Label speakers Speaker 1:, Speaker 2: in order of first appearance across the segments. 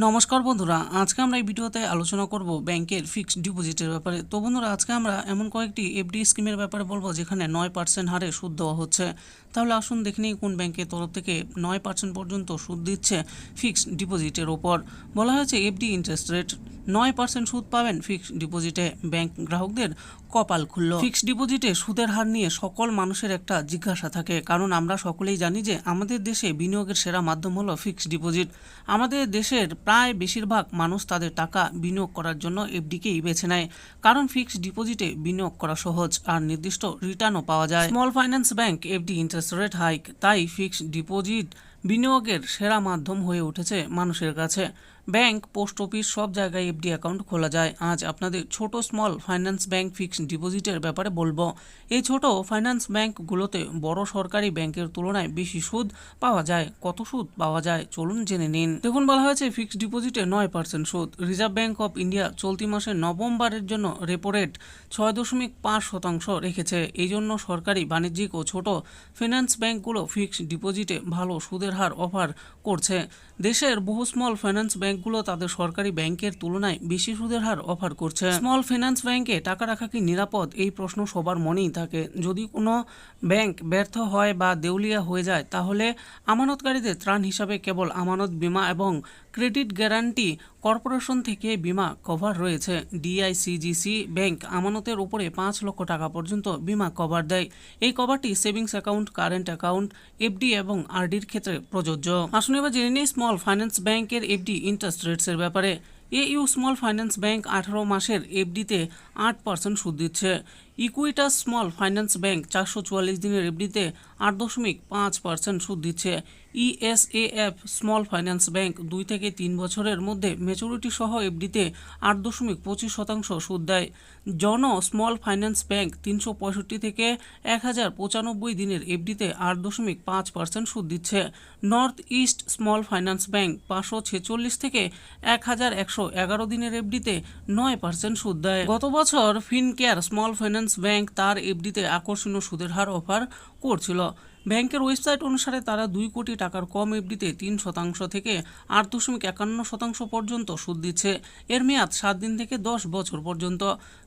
Speaker 1: নমস্কার বন্ধুরা, আজকে আমরা এই ভিডিওতে আলোচনা করব ব্যাংকের ফিক্সড ডিপোজিটের ব্যাপারে। তো বন্ধুরা, আজকে আমরা এমন কয়েকটি এফডি স্কিমের ব্যাপারে বলবো যেখানে 9% হারে সুদ দেওয়া হচ্ছে। তাহলে আসুন দেখে নিই কোন ব্যাংকের তরফ থেকে 9% পর্যন্ত সুদ দিচ্ছে ফিক্সড ডিপোজিটের ওপর। বলা হয়েছে এফডি ইন্টারেস্ট রেট 9% সুদ পাবেন ফিক্সড ডিপোজিটে। ব্যাংক গ্রাহকদের কপাল খুলল। ফিক্সড ডিপোজিটে সুদের হার নিয়ে সকল মানুষের একটা জিজ্ঞাসা থাকে, কারণ আমরা সকলেই জানি যে আমাদের দেশে বিনিয়োগের সেরা মাধ্যম হলো ফিক্সড ডিপোজিট। আমাদের দেশের প্রায় বেশিরভাগ মানুষ তাদের টাকা বিনিয়োগ করার জন্য এফডিকেই বেছে নেয়, কারণ ফিক্সড ডিপোজিটে বিনিয়োগ করা সহজ আর নির্দিষ্ট রিটার্নও পাওয়া যায়। Small finance bank FD interest rate hike, তাই ফিক্সড ডিপোজিট বিনিয়োগের সেরা মাধ্যম হয়ে উঠেছে মানুষের কাছে। ব্যাংক, পোস্ট অফিস সব জায়গায় এফডি অ্যাকাউন্ট খোলা যায়। আজ আপনাদের ছোট স্মল ফাইন্যান্স ব্যাংক ফিক্সড ডিপোজিটের ব্যাপারে বলবো। এই ছোট ফাইন্যান্স ব্যাংকগুলোতে বড় সরকারি ব্যাংকের তুলনায় বেশি সুদ পাওয়া যায়। কত সুদ পাওয়া যায় চলুন জেনে নিন। দেখুন, বলা হয়েছে ফিক্সড ডিপোজিটে 9% সুদ। রিজার্ভ ব্যাংক অফ ইন্ডিয়া চলতি মাসের নভেম্বরের জন্য রেপো রেট 6.5% রেখেছে। এই জন্য সরকারি, বাণিজ্যিক ও ছোট ফিন্যান্স ব্যাংকগুলো ফিক্সড ডিপোজিটে ভালো সুদের হার অফার করছে। দেশের বহু স্মল ফাইন্যান্স ব্যাংকগুলো তাদের সরকারি ব্যাংকের তুলনায় বেশি সুদের হার অফার করছে। স্মল ফাইন্যান্স ব্যাংকে টাকা রাখা কি নিরাপদ? এই প্রশ্ন সবার মনেই থাকে। যদি কোনো ব্যাংক ব্যর্থ হয় বা দেউলিয়া হয়ে যায়, তাহলে আমানতকারীদের ত্রাণ হিসাবে কেবল আমানত বীমা এবং ক্রেডিট গ্যারান্টি কর্পোরেশন থেকে বীমা কভার রয়েছে। ডিআইসিজিসি ব্যাংক আমানতের উপরে 5 লক্ষ টাকা পর্যন্ত বীমা কভার দেয়। এই কভারটি savings account, current account, FD এবং আরডির ক্ষেত্রে প্রযোজ্য। আসুন এবার জেনে নিই স্মল ফাইন্যান্স ব্যাংকের এফডি ইন্টারেস্ট রেটসের ব্যাপারে। EU স্মল ফাইন্যান্স ব্যাংক 18 মাসের এফডিতে 8% সুদ দিচ্ছে। ইকুইটাস স্মল ফাইন্যান্স ব্যাংক 444 দিনের এফডিতে 8.5% সুদ দিচ্ছে। ESAF স্মল ফাইন্যান্স ব্যাংক 2 থেকে 3 বছরের মধ্যে ম্যাচুরিটি সহ এফডিতে 8.25% সুদ দেয়। জন স্মল ফাইন্যান্স ব্যাংক 365 থেকে 1095 দিনের এফডিতে 8.5% সুদ দিচ্ছে। North east small finance bank 546 থেকে 1111 দিনের এফডিতে 9% সুদ দেয়। গত বছর ফিনকেয়ার স্মল ফাইন্যান্স ব্যাংক তার এফডিতে আকর্ষণীয় সুদের হার অফার করছিল। ব্যাংকের ওয়েবসাইট অনুসারে তারা 2 কোটি টাকার কম এফডিতে 3% থেকে 8.51% পর্যন্ত সুদ দিচ্ছে। এর মেয়াদ 7 দিন থেকে 10 বছর পর্যন্ত।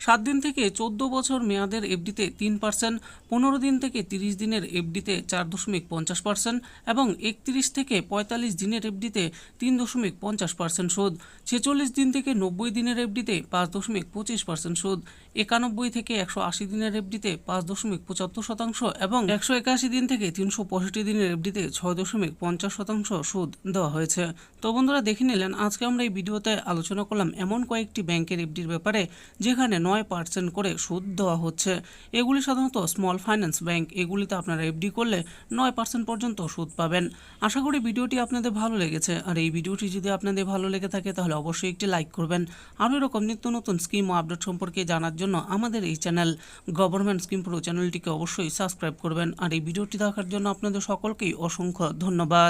Speaker 1: 7 দিন থেকে 14 বছর মেয়াদের এফডিতে 3%, 15 দিন থেকে 30 দিনের এফডিতে 4.50% এবং 31 থেকে 45 দিনের এফডিতে 3.50% সুদ। 46 দিন থেকে 90 দিনের এফডিতে 5.25% সুদ। 91 থেকে 180 দিনের এফডিতে 5.75% এবং 181 দিন থেকে 365 দিনের এফডিতে 6.50% সুদ দেওয়া হয়েছে। তো বন্ধুরা, দেখে নিলেন আজকে আমরা এই ভিডিওতে আলোচনা করলাম এমন কয়েকটি ব্যাংকের এফডির ব্যাপারে যেখানে 9% করে সুদ দেওয়া হচ্ছে। এগুলি সাধারণত স্মল ফাইন্যান্স ব্যাংক। এগুলিতে আপনারা এফডি করলে 9% পর্যন্ত সুদ পাবেন। আশা করি ভিডিওটি আপনাদের ভালো লেগেছে। আর এই ভিডিওটি যদি আপনাদের ভালো লেগে থাকে তাহলে অবশ্যই একটি লাইক করবেন। আরও এরকম নিত্য নতুন স্কিম ও আপডেট সম্পর্কে জানার জন্য আমাদের এই চ্যানেল গভর্নমেন্ট স্কিম প্রো চ্যানেলটিকে অবশ্যই সাবস্ক্রাইব করবেন। আর এই ভিডিওটি দেখার জন্য আপনাদের সকলকেই অসংখ্য ধন্যবাদ।